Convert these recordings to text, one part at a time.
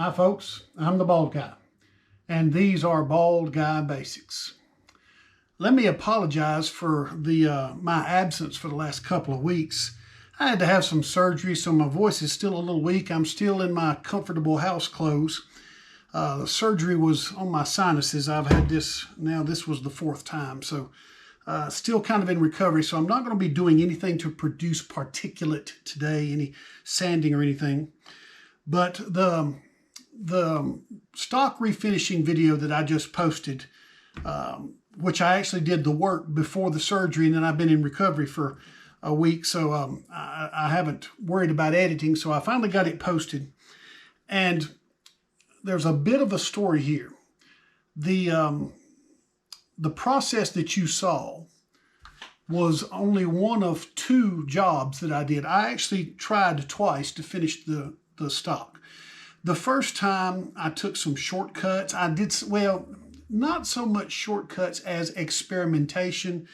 Hi folks, I'm the Bald Guy, and these are Bald Guy Basics. Let me apologize for my absence for the last couple of weeks. I had to have some surgery, so my voice is still a little weak. I'm still in my comfortable house clothes. The surgery was on my sinuses. I've had this, now this was the fourth time, so still kind of in recovery. So I'm not going to be doing anything to produce particulate today, any sanding or anything. But the stock refinishing video that I just posted, which I actually did the work before the surgery, and then I've been in recovery for a week, so I haven't worried about editing, so I finally got it posted. And there's a bit of a story here. The process that you saw was only one of two jobs that I did. I actually tried twice to finish the stock. The first time I took some shortcuts. I did, well, not so much shortcuts as experimentation.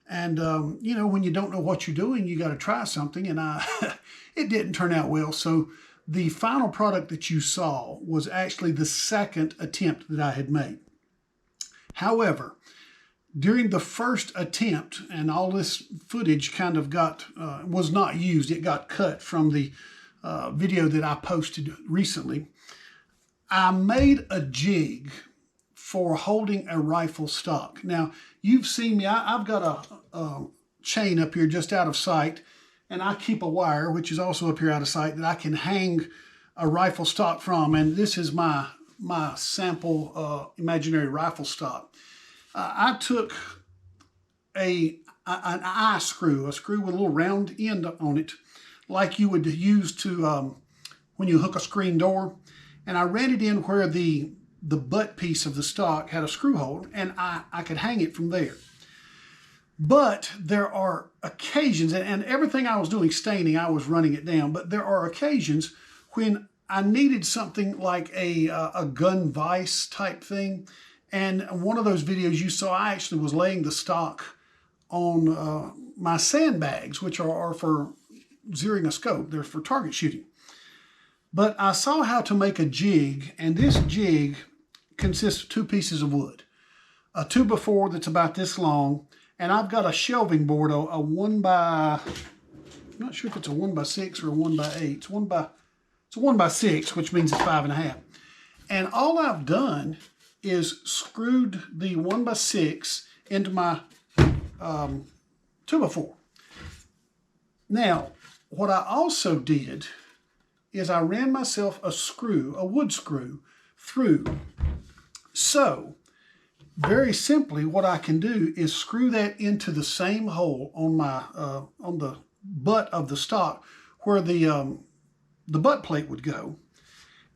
And, you know, when you don't know what you're doing, you got to try something. And it didn't turn out well. So the final product that you saw was actually the second attempt that I had made. However, during the first attempt, and all this footage kind of was not used, it got cut from the video that I posted recently. I made a jig for holding a rifle stock. Now, you've seen me, I've got a chain up here just out of sight, and I keep a wire, which is also up here out of sight, that I can hang a rifle stock from, and this is my sample imaginary rifle stock. I took an eye screw, a screw with a little round end on it, like you would use to when you hook a screen door, and I ran it in where the butt piece of the stock had a screw hole, and I could hang it from there. But there are occasions, and everything I was doing staining, I was running it down, but there are occasions when I needed something like a gun vise type thing. And one of those videos you saw, I actually was laying the stock on my sandbags, which are for zeroing a scope. They're for target shooting. But I saw how to make a jig, and this jig consists of two pieces of wood. A 2x4 that's about this long, and I've got a shelving board, a 1 by, I'm not sure if it's a 1x6 or a 1x8. It's a 1x6, which means it's 5.5. And all I've done is screwed the 1x6 into my 2x4. Now, what I also did is I ran myself a screw, a wood screw, through. So, very simply, what I can do is screw that into the same hole on my on the butt of the stock where the butt plate would go,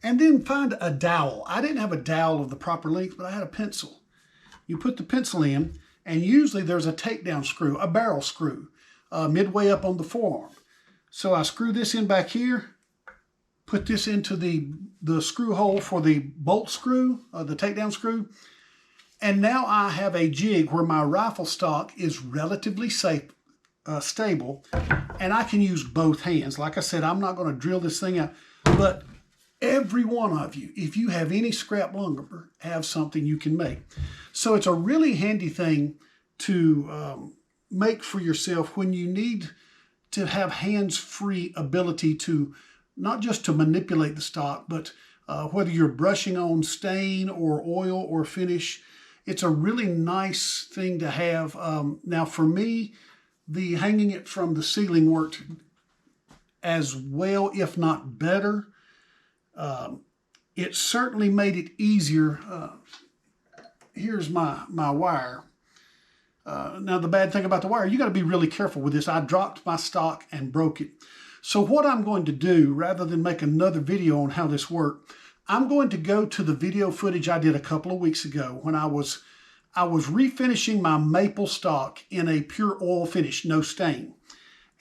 and then find a dowel. I didn't have a dowel of the proper length, but I had a pencil. You put the pencil in, and usually there's a takedown screw, a barrel screw, midway up on the forearm. So I screw this in back here, put this into the screw hole for the bolt screw, the takedown screw, and now I have a jig where my rifle stock is relatively safe, stable, and I can use both hands. Like I said, I'm not going to drill this thing out, but every one of you, if you have any scrap lumber, have something you can make. So it's a really handy thing to make for yourself when you need to have hands-free ability to not just to manipulate the stock, but whether you're brushing on stain or oil or finish, it's a really nice thing to have. Now for me, the hanging it from the ceiling worked as well, if not better. It certainly made it easier. Here's my wire. Now the bad thing about the wire, you got to be really careful with this. I dropped my stock and broke it. So what I'm going to do, rather than make another video on how this worked, I'm going to go to the video footage I did a couple of weeks ago when I was refinishing my maple stock in a pure oil finish, no stain.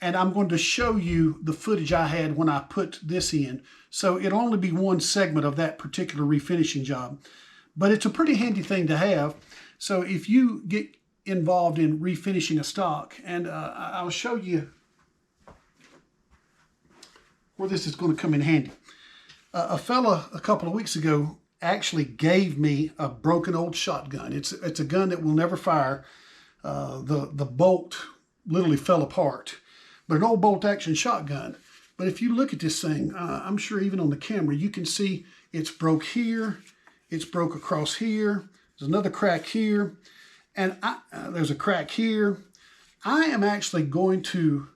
And I'm going to show you the footage I had when I put this in. So it'll only be one segment of that particular refinishing job. But it's a pretty handy thing to have. So if you get involved in refinishing a stock, and I'll show you where this is going to come in handy. A fella a couple of weeks ago actually gave me a broken old shotgun. It's a gun that will never fire. The bolt literally fell apart, but an old bolt action shotgun. But if you look at this thing, I'm sure even on the camera, you can see it's broke here, it's broke across here, there's another crack here, and there's a crack here. I am actually going to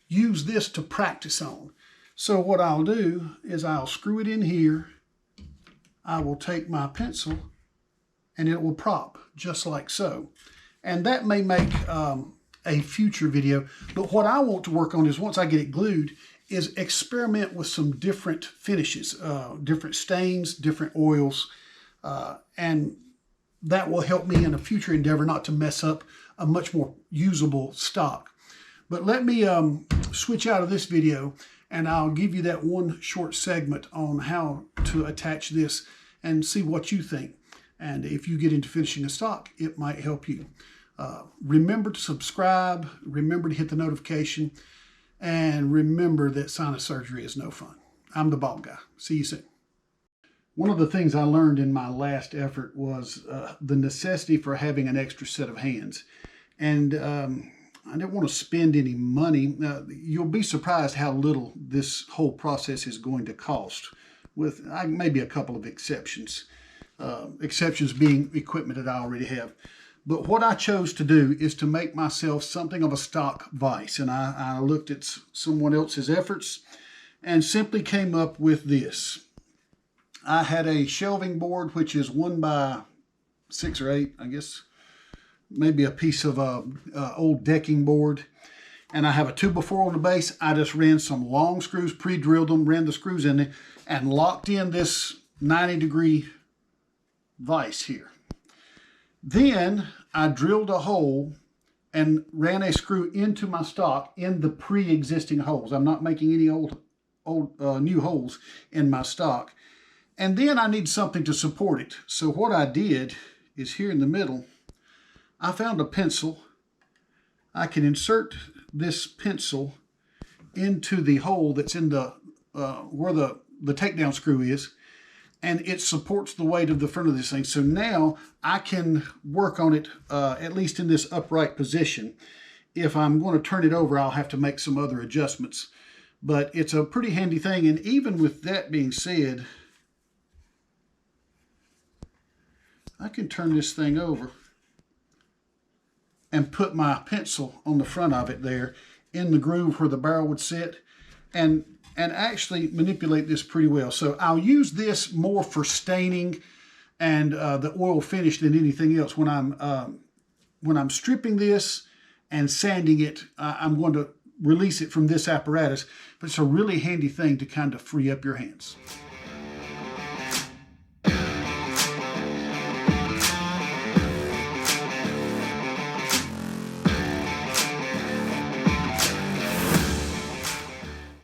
use this to practice on. So what I'll do is I'll screw it in here. I will take my pencil and it will prop just like so. And that may make a future video, but what I want to work on is once I get it glued is experiment with some different finishes, different stains, different oils, and that will help me in a future endeavor not to mess up a much more usable stock. But let me switch out of this video and I'll give you that one short segment on how to attach this and see what you think. And if you get into finishing a stock, it might help you. Remember to subscribe, remember to hit the notification, and remember that sinus surgery is no fun. I'm the Bald Guy. See you soon. One of the things I learned in my last effort was the necessity for having an extra set of hands. And I didn't want to spend any money. You'll be surprised how little this whole process is going to cost, with maybe a couple of exceptions. Exceptions being equipment that I already have. But what I chose to do is to make myself something of a stock vise. And I looked at someone else's efforts and simply came up with this. I had a shelving board, which is 1 by 6 or 8, I guess, maybe a piece of old decking board. And I have a 2x4 on the base. I just ran some long screws, pre-drilled them, ran the screws in there, and locked in this 90-degree vise here. Then I drilled a hole and ran a screw into my stock in the pre-existing holes. I'm not making any new holes in my stock. And then I need something to support it. So what I did is here in the middle, I found a pencil. I can insert this pencil into the hole that's in the where the takedown screw is, and it supports the weight of the front of this thing. So now I can work on it at least in this upright position. If I'm going to turn it over, I'll have to make some other adjustments. But it's a pretty handy thing, and even with that being said, I can turn this thing over and put my pencil on the front of it there in the groove where the barrel would sit, and actually manipulate this pretty well. So I'll use this more for staining and the oil finish than anything else. When I'm stripping this and sanding it, I'm going to release it from this apparatus, but it's a really handy thing to kind of free up your hands.